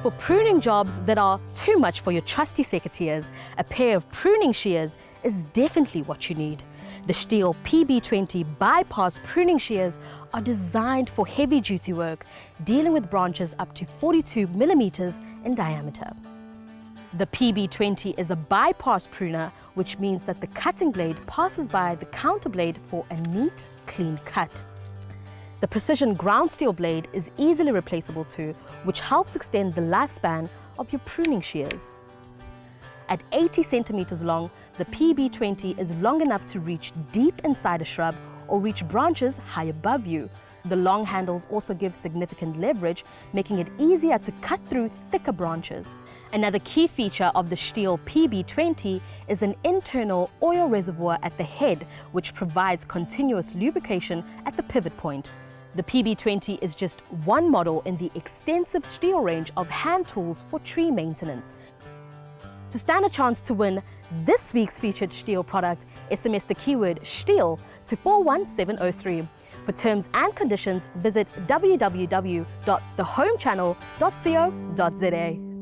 For pruning jobs that are too much for your trusty secateurs, a pair of pruning shears is definitely what you need. The STIHL PB20 bypass pruning shears are designed for heavy-duty work, dealing with branches up to 42 millimeters in diameter. The PB20 is a bypass pruner, which means that the cutting blade passes by the counter blade for a neat, clean cut. The precision ground steel blade is easily replaceable too, which helps extend the lifespan of your pruning shears. At 80 centimeters long, the PB20 is long enough to reach deep inside a shrub or reach branches high above you. The long handles also give significant leverage, making it easier to cut through thicker branches. Another key feature of the STIHL PB20 is an internal oil reservoir at the head, which provides continuous lubrication at the pivot point. The PB20 is just one model in the extensive STIHL range of hand tools for tree maintenance. To stand a chance to win this week's featured STIHL product, SMS the keyword STIHL to 41703. For terms and conditions, visit www.thehomechannel.co.za.